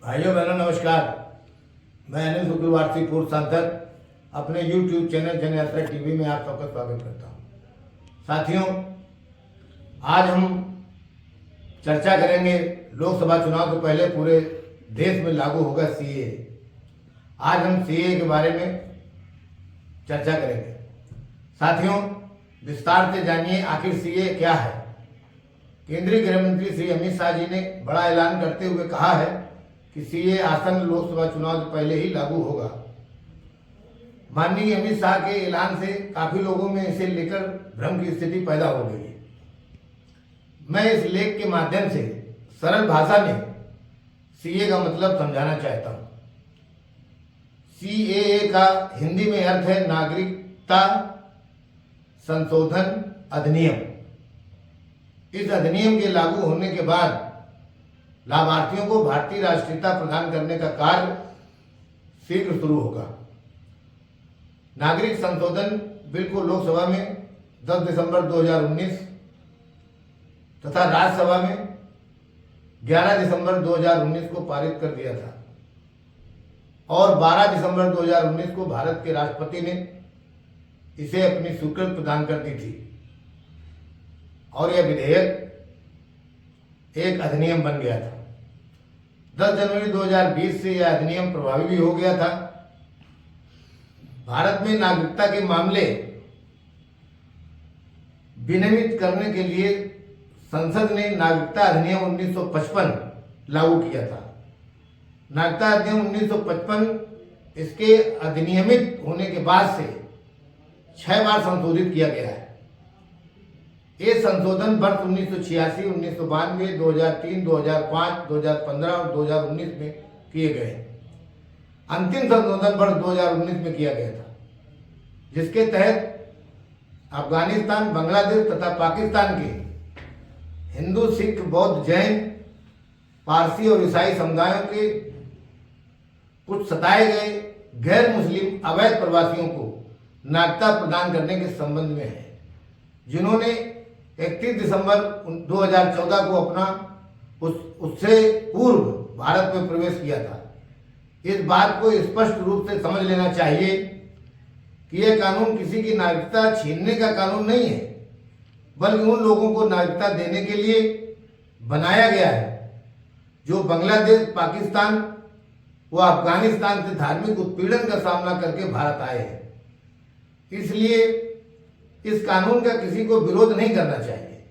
भाइयों बहनों नमस्कार। मैं अनिल शुक्रवार से पूर्व सांसद अपने YouTube चैनल जन यात्रा टीवी में आप सबका स्वागत करता हूं। साथियों, आज हम चर्चा करेंगे लोकसभा चुनाव से पहले पूरे देश में लागू होगा सीए। आज हम सीए के बारे में चर्चा करेंगे। साथियों, विस्तार से जानिए आखिर सीए क्या है। केंद्रीय गृह मंत्री श्री अमित शाह जी ने बड़ा ऐलान करते हुए कहा है कि सीए आसन्न लोकसभा चुनाव से पहले ही लागू होगा। माननीय अमित शाह के ऐलान से काफी लोगों में इसे लेकर भ्रम की स्थिति पैदा हो गई है। मैं इस लेख के माध्यम से सरल भाषा में सीए का मतलब समझाना चाहता हूं। सीएए का हिंदी में अर्थ है नागरिकता संशोधन अधिनियम। इस अधिनियम के लागू होने के बाद लाभार्थियों को भारतीय राष्ट्रीयता प्रदान करने का कार्य शीघ्र शुरू होगा। नागरिक संशोधन बिल को लोकसभा में 10 दिसंबर 2019 तथा राज्यसभा में 11 दिसंबर 2019 को पारित कर दिया था और 12 दिसंबर 2019 को भारत के राष्ट्रपति ने इसे अपनी स्वीकृति प्रदान कर दी थी और यह विधेयक एक अधिनियम बन गया था। 10 जनवरी 2020 से यह अधिनियम प्रभावी भी हो गया था। भारत में नागरिकता के मामले विनियमित करने के लिए संसद ने नागरिकता अधिनियम 1955 लागू किया था। नागरिकता अधिनियम 1955 इसके अधिनियमित होने के बाद से 6 बार संशोधित किया गया है। ये संशोधन वर्ष 1986, 1992, 2003, 2005, 2015 और 2019 में किए गए। अंतिम संशोधन वर्ष 2019 में किया गया था, जिसके तहत अफगानिस्तान, बांग्लादेश तथा पाकिस्तान के हिंदू, सिख, बौद्ध, जैन, पारसी और ईसाई समुदायों के कुछ सताए गए गैर मुस्लिम अवैध प्रवासियों को नागरिकता प्रदान करने के संबंध में है, जिन्होंने 31 दिसंबर 2014 को अपना उससे पूर्व भारत में प्रवेश किया था। इस बात को स्पष्ट रूप से समझ लेना चाहिए कि यह कानून किसी की नागरिकता छीनने का कानून नहीं है, बल्कि उन लोगों को नागरिकता देने के लिए बनाया गया है जो बांग्लादेश, पाकिस्तान व अफगानिस्तान से धार्मिक उत्पीड़न का सामना करके भारत आए हैं। इसलिए इस कानून का किसी को विरोध नहीं करना चाहिए।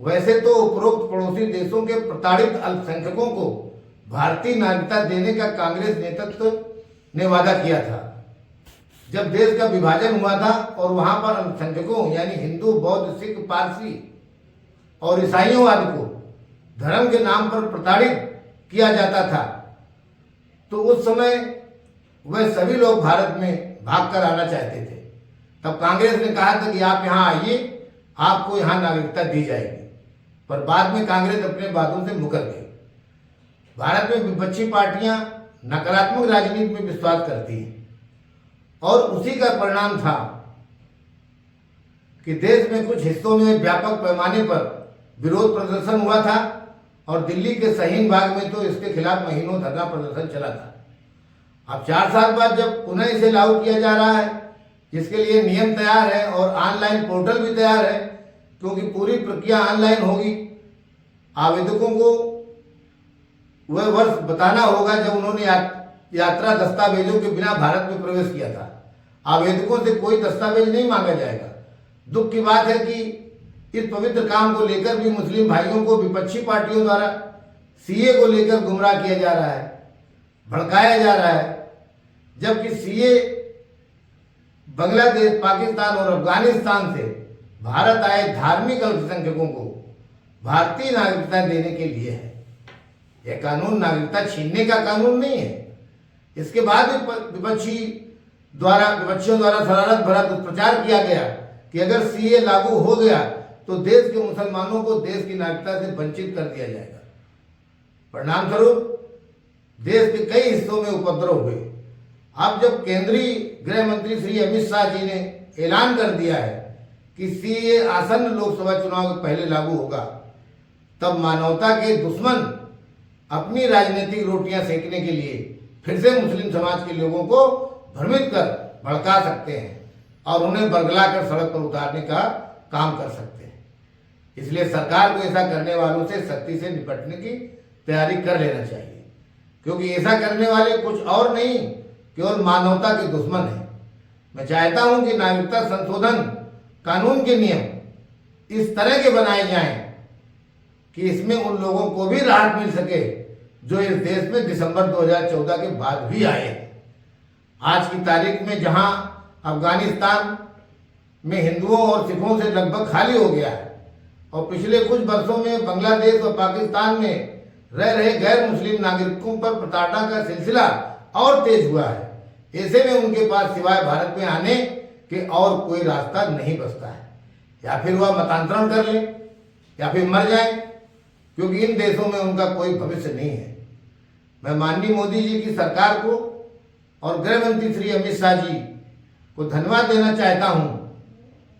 वैसे तो उपरोक्त पड़ोसी देशों के प्रताड़ित अल्पसंख्यकों को भारतीय नागरिकता देने का कांग्रेस नेतृत्व ने वादा किया था। जब देश का विभाजन हुआ था और वहां पर अल्पसंख्यकों यानी हिंदू, बौद्ध, सिख, पारसी और ईसाइयों आदि को धर्म के नाम पर प्रताड़ित किया जाता था, तो उस समय वह सभी लोग भारत में भागकर आना चाहते थे। तब कांग्रेस ने कहा था कि आप यहाँ आइए, आपको यहाँ नागरिकता दी जाएगी, पर बाद में कांग्रेस अपने वादों से मुकर गई। भारत में विपक्षी पार्टियां नकारात्मक राजनीति में विश्वास करती हैं और उसी का परिणाम था कि देश में कुछ हिस्सों में व्यापक पैमाने पर विरोध प्रदर्शन हुआ था और दिल्ली के शहीन बाग में तो इसके खिलाफ महीनों धरना प्रदर्शन चला था। अब 4 साल बाद जब पुनः इसे लागू किया जा रहा है, जिसके लिए नियम तैयार है और ऑनलाइन पोर्टल भी तैयार है, क्योंकि पूरी प्रक्रिया ऑनलाइन होगी। आवेदकों को वह वर्ष बताना होगा जब उन्होंने यात्रा दस्तावेजों के बिना भारत में प्रवेश किया था। आवेदकों से कोई दस्तावेज नहीं मांगा जाएगा। दुख की बात है कि इस पवित्र काम को लेकर भी मुस्लिम भाइयों को विपक्षी पार्टियों द्वारा सीए को लेकर गुमराह किया जा रहा है, भड़काया जा रहा है, जबकि सीए बांग्लादेश, पाकिस्तान और अफगानिस्तान से भारत आए धार्मिक अल्पसंख्यकों को भारतीय नागरिकता देने के लिए है। यह कानून नागरिकता छीनने का कानून नहीं है। इसके बाद भी विपक्षियों द्वारा शरारत भरा दुष्प्रचार किया गया कि अगर सीए लागू हो गया तो देश के मुसलमानों को देश की नागरिकता से वंचित कर दिया जाएगा। परिणाम स्वरूप देश के कई हिस्सों में उपद्रव हुए। अब जब केंद्रीय गृह मंत्री श्री अमित शाह जी ने ऐलान कर दिया है कि सीए आसन्न लोकसभा चुनाव के पहले लागू होगा, तब मानवता के दुश्मन अपनी राजनीतिक रोटियां सेकने के लिए फिर से मुस्लिम समाज के लोगों को भ्रमित कर भड़का सकते हैं और उन्हें बरगला कर सड़क पर उतारने का काम कर सकते हैं। इसलिए सरकार को ऐसा करने वालों से सख्ती से निपटने की तैयारी कर लेना चाहिए, क्योंकि ऐसा करने वाले कुछ और नहीं केवल मानवता के दुश्मन हैं। मैं चाहता हूं कि नागरिकता संशोधन कानून के नियम इस तरह के बनाए जाएं कि इसमें उन लोगों को भी राहत मिल सके जो इस देश में दिसंबर 2014 के बाद भी आए। आज की तारीख में जहां अफगानिस्तान में हिंदुओं और सिखों से लगभग खाली हो गया है और पिछले कुछ वर्षों में बांग्लादेश और पाकिस्तान में रह रहे गैर मुस्लिम नागरिकों पर प्रताड़ना का सिलसिला और तेज हुआ है, ऐसे में उनके पास सिवाय भारत में आने के और कोई रास्ता नहीं बचता है। या फिर वह मतांतरण कर ले या फिर मर जाए, क्योंकि इन देशों में उनका कोई भविष्य नहीं है। मैं माननीय मोदी जी की सरकार को और गृह मंत्री श्री अमित शाह जी को धन्यवाद देना चाहता हूं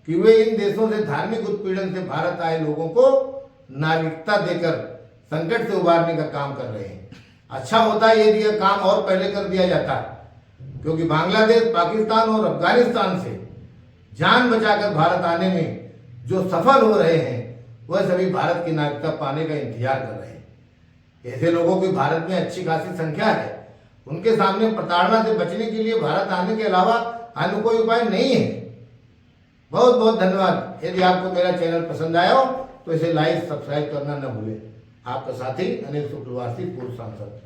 कि वे इन देशों से धार्मिक उत्पीड़न से भारत आए लोगों को नागरिकता देकर संकट से उबारने का काम कर रहे हैं। अच्छा होता यदि यह काम और पहले कर दिया जाता, क्योंकि बांग्लादेश, पाकिस्तान और अफगानिस्तान से जान बचाकर भारत आने में जो सफल हो रहे हैं वह सभी भारत की नागरिकता पाने का इंतजार कर रहे हैं। ऐसे लोगों की भारत में अच्छी खासी संख्या है। उनके सामने प्रताड़ना से बचने के लिए भारत आने के अलावा अन्य कोई उपाय नहीं है। बहुत बहुत धन्यवाद। यदि आपको मेरा चैनल पसंद आया हो तो इसे लाइक सब्सक्राइब करना न भूलें। आपका साथी अनिल शुक्लवासी, पूर्व सांसद।